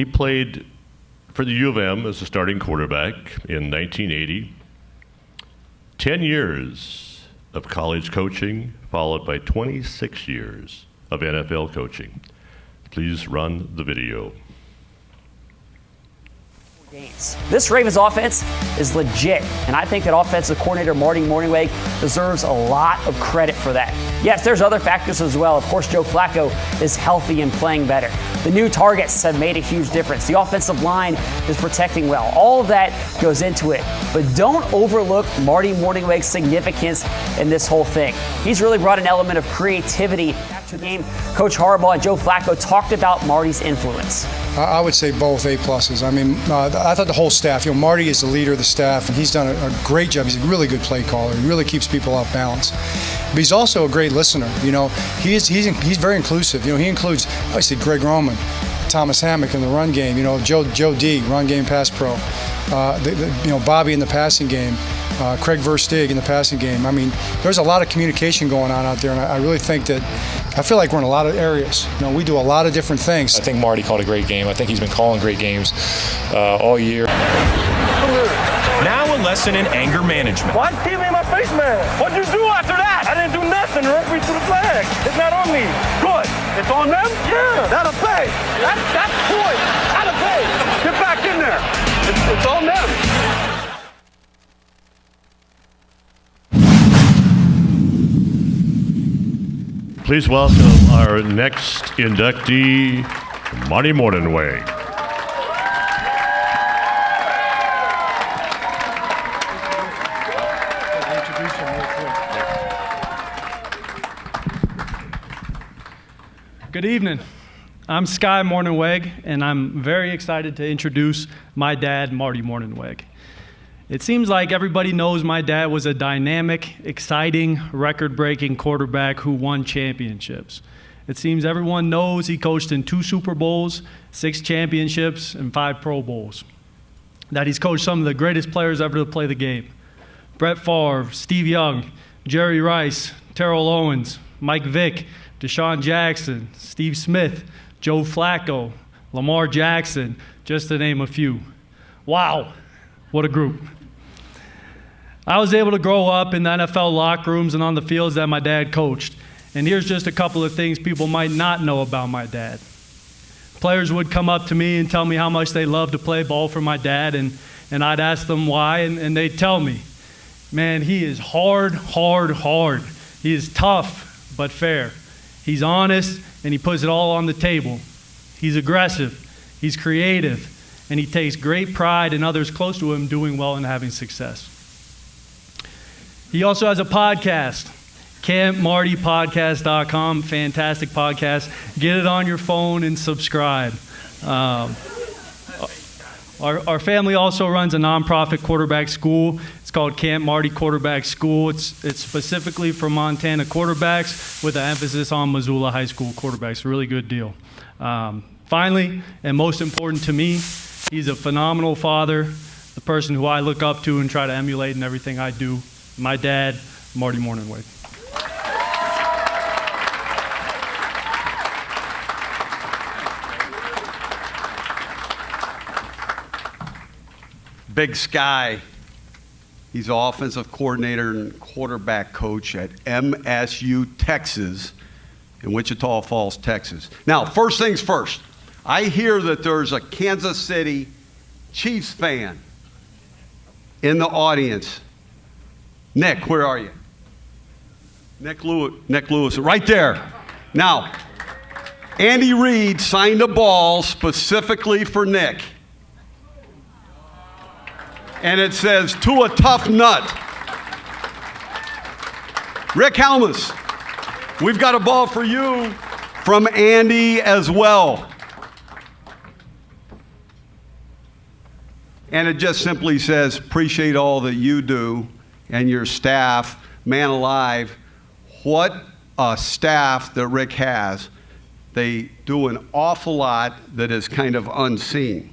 He played for the U of M as a starting quarterback in 1980. 10 years of college coaching, followed by 26 years of NFL coaching. Please run the video. This Ravens offense is legit, and I think that offensive coordinator Marty Mornhinweg deserves a lot of credit for that. Yes, there's other factors as well. Of course, Joe Flacco is healthy and playing better. The new targets have made a huge difference. The offensive line is protecting well. All of that goes into it. But don't overlook Marty Mornhinweg's significance in this whole thing. He's really brought an element of creativity to the game. Coach Harbaugh and Joe Flacco talked about Marty's influence. I would say both A+. I mean, I thought the whole staff, Marty is the leader of the staff, and he's done a great job. He's a really good play caller. He really keeps people off balance. But he's also a great listener. He's very inclusive. He includes, obviously, Greg Roman, Thomas Hammock in the run game, Joe D, run game pass pro, Bobby in the passing game, Craig Verstig in the passing game. I mean, there's a lot of communication going on out there, and I really think that I feel like we're in a lot of areas. We do a lot of different things. I think Marty called a great game. I think he's been calling great games all year. Now a lesson in anger management. Why keep me in my face, man? What'd you do after that? I didn't do nothing. The referee threw the flag. It's not on me. Good. It's on them? Yeah. That'll pay. That's point. That'll pay. Get back in there. It's on them. Please welcome our next inductee, Marty Mornhinweg. Good evening. I'm Sky Mornhinweg, and I'm very excited to introduce my dad, Marty Mornhinweg. It seems like everybody knows my dad was a dynamic, exciting, record-breaking quarterback who won championships. It seems everyone knows he coached in 2 Super Bowls, 6 championships, and 5 Pro Bowls. That he's coached some of the greatest players ever to play the game. Brett Favre, Steve Young, Jerry Rice, Terrell Owens, Mike Vick, Deshaun Jackson, Steve Smith, Joe Flacco, Lamar Jackson, just to name a few. Wow, what a group. I was able to grow up in the NFL locker rooms and on the fields that my dad coached. And here's just a couple of things people might not know about my dad. Players would come up to me and tell me how much they loved to play ball for my dad, and I'd ask them why, and they'd tell me, man, he is hard. He is tough, but fair. He's honest, and he puts it all on the table. He's aggressive, he's creative, and he takes great pride in others close to him doing well and having success. He also has a podcast, CampMartyPodcast.com, fantastic podcast. Get it on your phone and subscribe. Our family also runs a nonprofit quarterback school. It's called Camp Marty Quarterback School. It's specifically for Montana quarterbacks with an emphasis on Missoula High School quarterbacks. Really good deal. Finally, and most important to me, he's a phenomenal father, the person who I look up to and try to emulate in everything I do. My dad, Marty Mornhinweg. Big Sky. He's offensive coordinator and quarterback coach at MSU, Texas, in Wichita Falls, Texas. Now, first things first. I hear that there's a Kansas City Chiefs fan in the audience. Nick, where are you? Nick Lewis, right there. Now, Andy Reid signed a ball specifically for Nick. And it says, "To a tough nut." Rick Helmus, we've got a ball for you from Andy as well. And it just simply says, "Appreciate all that you do and your staff. Man alive, what a staff that Rick has. They do an awful lot that is kind of unseen."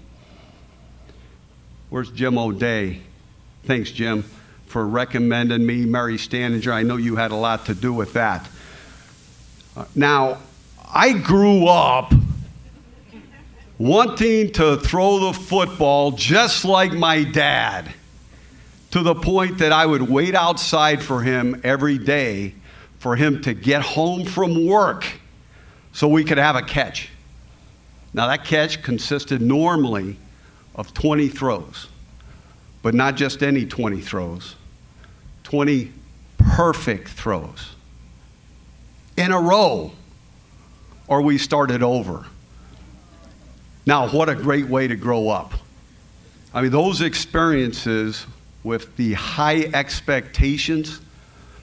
Where's Jim O'Day? Thanks, Jim, for recommending me. Mary Staninger, I know you had a lot to do with that. Now, I grew up wanting to throw the football just like my dad, to the point that I would wait outside for him every day for him to get home from work so we could have a catch. Now, that catch consisted normally of 20 throws, but not just any 20 throws, 20 perfect throws in a row, or we started over. Now, what a great way to grow up. I mean, those experiences with the high expectations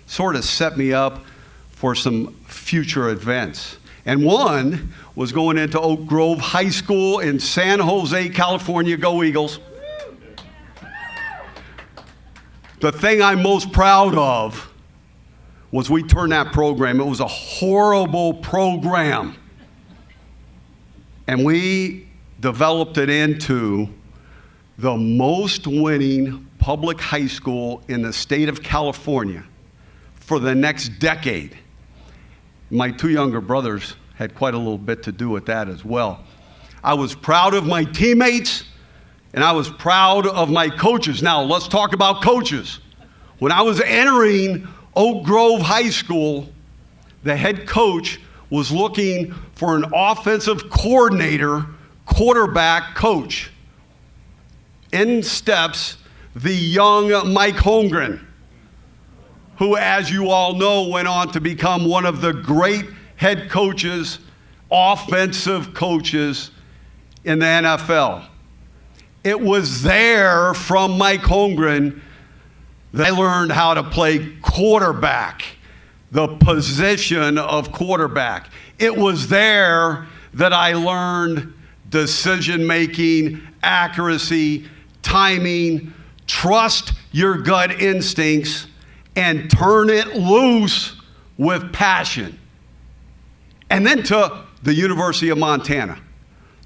sort of set me up for some future events. And one was going into Oak Grove High School in San Jose, California. Go Eagles. The thing I'm most proud of was we turned that program. It was a horrible program. And we developed it into the most winning public high school in the state of California for the next decade. My two younger brothers had quite a little bit to do with that as well. I was proud of my teammates, and I was proud of my coaches. Now, let's talk about coaches. When I was entering Oak Grove High School, the head coach was looking for an offensive coordinator, quarterback coach. In steps the young Mike Holmgren, who, as you all know, went on to become one of the great head coaches, offensive coaches in the NFL. It was there from Mike Holmgren that I learned how to play quarterback, the position of quarterback. It was there that I learned decision-making, accuracy, timing, trust your gut instincts, and turn it loose with passion. And then to the University of Montana.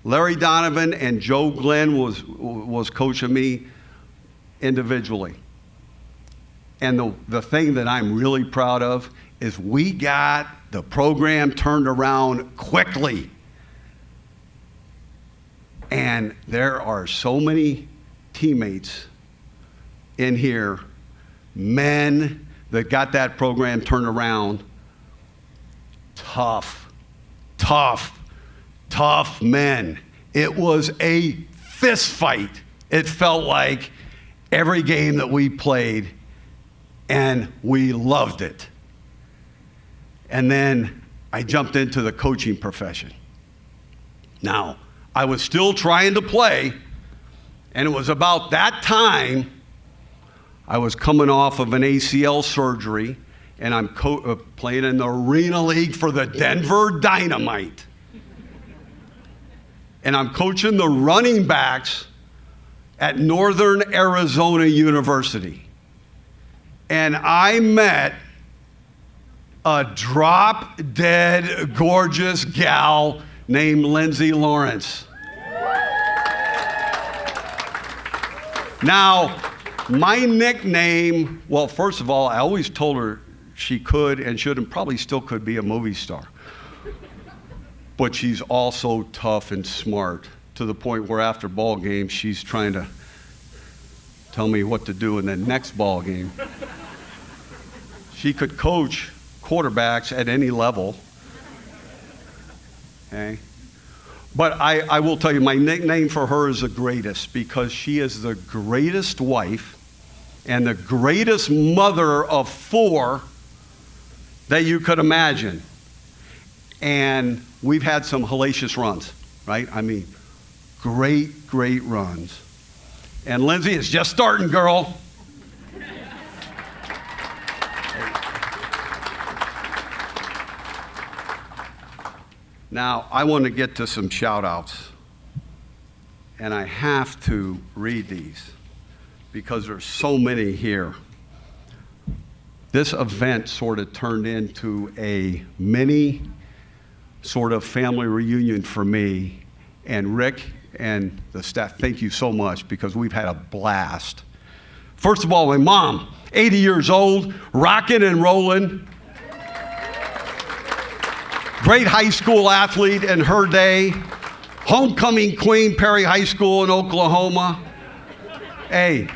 Larry Donovan and Joe Glenn was coaching me individually. And the thing that I'm really proud of is we got the program turned around quickly. And there are so many teammates in here, men that got that program turned around. Tough men. It was a fist fight. It felt like every game that we played, and we loved it. And then I jumped into the coaching profession. Now, I was still trying to play, and it was about that time I was coming off of an ACL surgery, and I'm playing in the Arena League for the Denver Dynamite. And I'm coaching the running backs at Northern Arizona University. And I met a drop-dead gorgeous gal named Lindsay Lawrence. Now, my nickname, well, first of all, I always told her she could and should and probably still could be a movie star. But she's also tough and smart, to the point where after ball games, she's trying to tell me what to do in the next ball game. She could coach quarterbacks at any level. Okay? But I will tell you, my nickname for her is the greatest, because she is the greatest wife and the greatest mother of 4 that you could imagine. And we've had some hellacious runs, right? I mean, great runs. And Lindsay is just starting, girl. Now, I want to get to some shout-outs. And I have to read these because there's so many here. This event sort of turned into a mini sort of family reunion for me. And Rick and the staff, thank you so much, because we've had a blast. First of all, my mom, 80 years old, rocking and rolling. Great high school athlete in her day, homecoming queen, Perry High School in Oklahoma. Hey,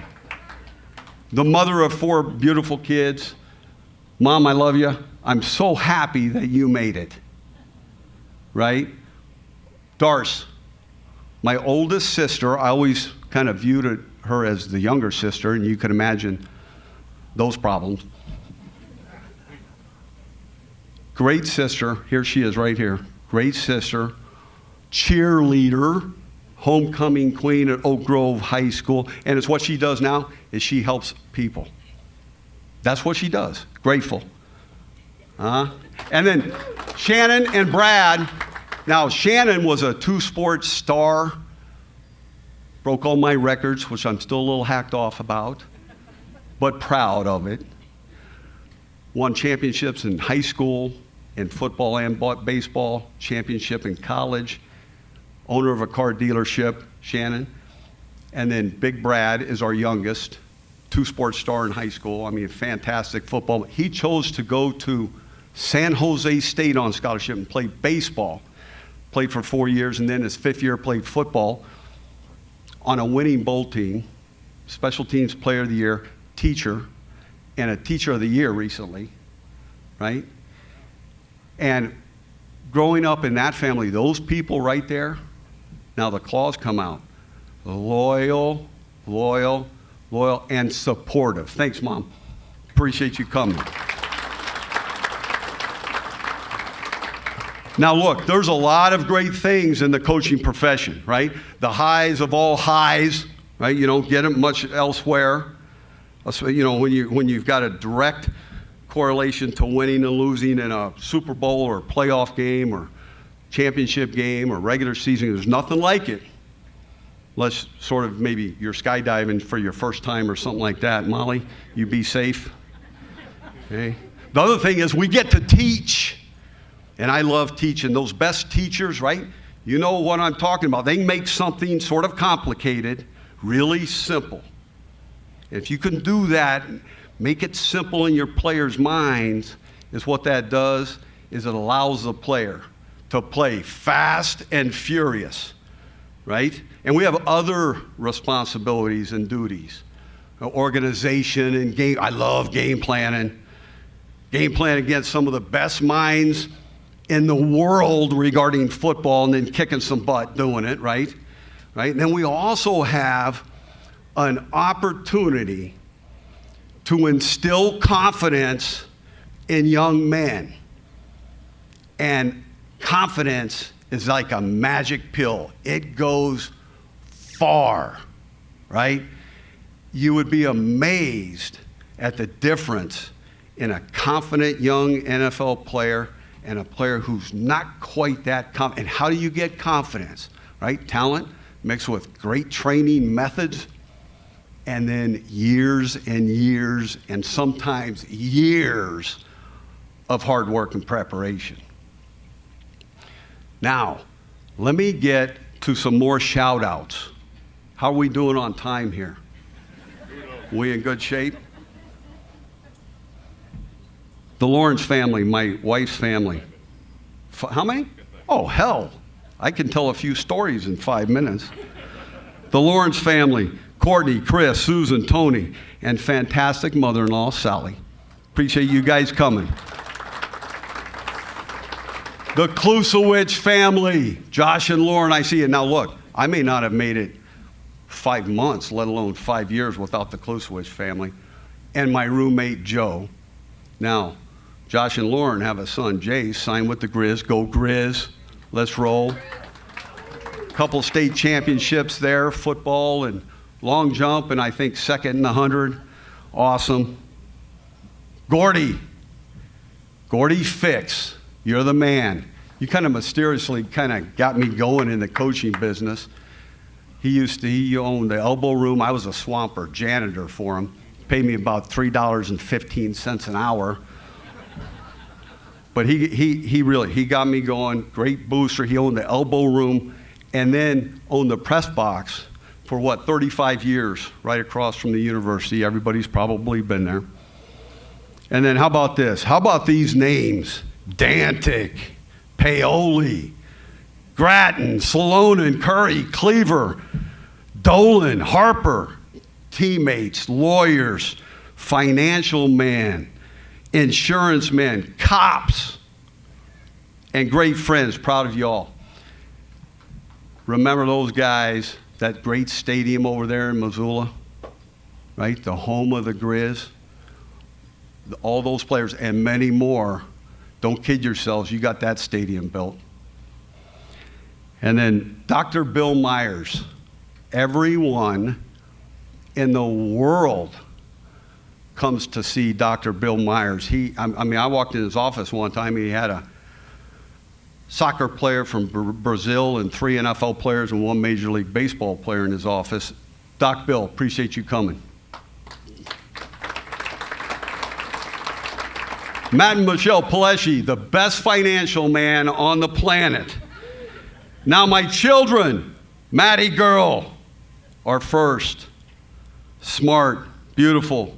the mother of 4 beautiful kids. Mom, I love you. I'm so happy that you made it. Right? Darce, my oldest sister, I always kind of viewed her as the younger sister, and you can imagine those problems. Great sister, here she is right here. Great sister, cheerleader, homecoming queen at Oak Grove High School, and it's what she does now is she helps people. That's what she does. Grateful. And then Shannon and Brad. Now, Shannon was a 2-sport star, broke all my records, which I'm still a little hacked off about, but proud of it. Won championships in high school, in football and baseball, championship in college, owner of a car dealership, Shannon. And then Big Brad is our youngest, 2-sport star in high school. I mean, fantastic football. He chose to go to San Jose State on scholarship and play baseball. Played for 4 years, and then his 5th year played football on a winning bowl team, special teams player of the year, teacher, and a teacher of the year recently, right? And growing up in that family, those people right there, now the claws come out. Loyal, loyal, loyal, and supportive. Thanks, Mom. Appreciate you coming. Now look, there's a lot of great things in the coaching profession, right? The highs of all highs, right? You don't get them much elsewhere. You know, when you've got a direct correlation to winning and losing in a Super Bowl or playoff game or championship game or regular season, there's nothing like it. Unless sort of maybe you're skydiving for your first time or something like that. Molly, you be safe. Okay. The other thing is we get to teach. And I love teaching. Those best teachers, right? You know what I'm talking about. They make something sort of complicated really simple. If you can do that, make it simple in your players' minds, is what that does, is it allows the player to play fast and furious, right? And we have other responsibilities and duties. Organization and game. I love game planning. Game plan against some of the best minds in the world regarding football, and then kicking some butt doing it, right? Right? And then we also have an opportunity to instill confidence in young men. And confidence is like a magic pill. It goes far, right? You would be amazed at the difference in a confident young NFL player and a player who's not quite that confident. And how do you get confidence, right? Talent mixed with great training methods, and then years and years and sometimes years of hard work and preparation. Now, let me get to some more shout-outs. How are we doing on time here? We in good shape? The Lawrence family, my wife's family. How many? Oh, hell. I can tell a few stories in 5 minutes. The Lawrence family, Courtney, Chris, Susan, Tony, and fantastic mother-in-law, Sally. Appreciate you guys coming. The Klusowicz family, Josh and Lauren, I see it. Now look, I may not have made it 5 months, let alone 5 years without the Klusowicz family, and my roommate, Joe. Now, Josh and Lauren have a son, Jace, signed with the Grizz. Go Grizz. Let's roll. Couple state championships there, football and long jump, and I think second in the 100. Awesome. Gordy Fix, you're the man. You kind of mysteriously kind of got me going in the coaching business. He owned the Elbow Room. I was a swamper, janitor for him. Paid me about $3.15 an hour. But he really got me going. Great booster. He owned the Elbow Room and then owned the press box for 35 years, right across from the university. Everybody's probably been there. And then how about this? How about these names? Dantic, Paoli, Grattan, Salonen, Curry, Cleaver, Dolan, Harper, teammates, lawyers, financial man, insurance men, cops, and great friends. Proud of you all. Remember those guys, that great stadium over there in Missoula, right? The home of the Grizz. All those players and many more. Don't kid yourselves, you got that stadium built. And then Dr. Bill Myers. Everyone in the world comes to see Dr. Bill Myers. I walked in his office one time, he had a soccer player from Brazil and 3 NFL players and 1 Major League Baseball player in his office. Doc Bill, appreciate you coming. Matt and Michelle Palesci, the best financial man on the planet. Now my children, Maddie girl, are first. Smart, beautiful,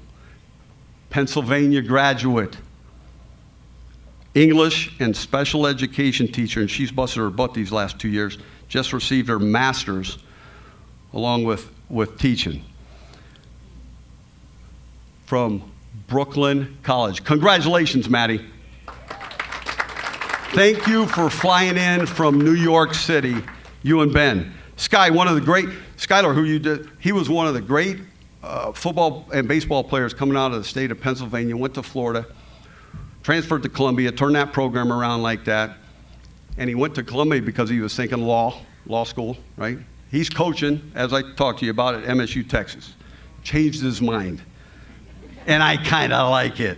Pennsylvania graduate, English and special education teacher, and she's busted her butt these last 2 years, just received her master's along with teaching from Brooklyn College. Congratulations, Maddie. Thank you for flying in from New York City, you and Ben. Sky, Skylar, who you did, he was one of the great football and baseball players coming out of the state of Pennsylvania, went to Florida, transferred to Columbia, turned that program around like that, and he went to Columbia because he was thinking law school, right? He's coaching, as I talked to you about, at MSU, Texas. Changed his mind. And I kind of like it.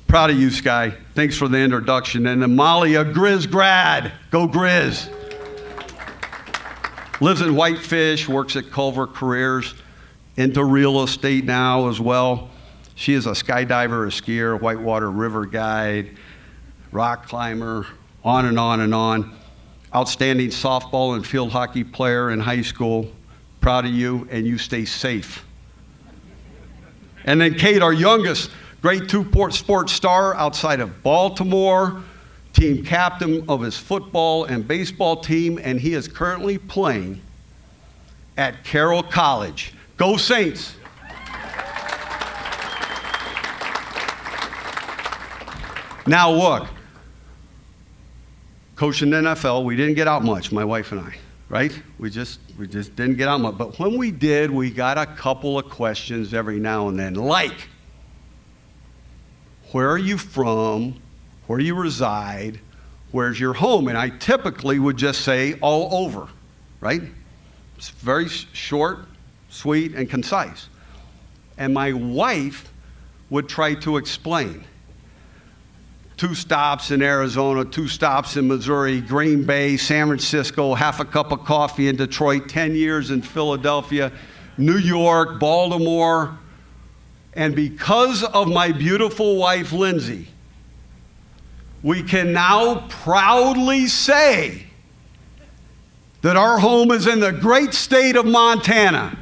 Proud of you, Sky. Thanks for the introduction. And then Molly, a Grizz grad. Go Grizz. Lives in Whitefish, works at Culver Careers, into real estate now as well. She is a skydiver, a skier, whitewater river guide, rock climber, on and on and on. Outstanding softball and field hockey player in high school. Proud of you, and you stay safe. And then Kate, our youngest, great two-sport star outside of Baltimore, team captain of his football and baseball team, and he is currently playing at Carroll College. Go Saints! Now look, coaching the NFL, we didn't get out much, my wife and I, right? We just didn't get out much. But when we did, we got a couple of questions every now and then, like, where are you from? Where do you reside? Where's your home? And I typically would just say all over, right? It's very short, sweet, and concise. And my wife would try to explain. 2 stops in Arizona, 2 stops in Missouri, Green Bay, San Francisco, half a cup of coffee in Detroit, 10 years in Philadelphia, New York, Baltimore. And because of my beautiful wife, Lindsay, we can now proudly say that our home is in the great state of Montana.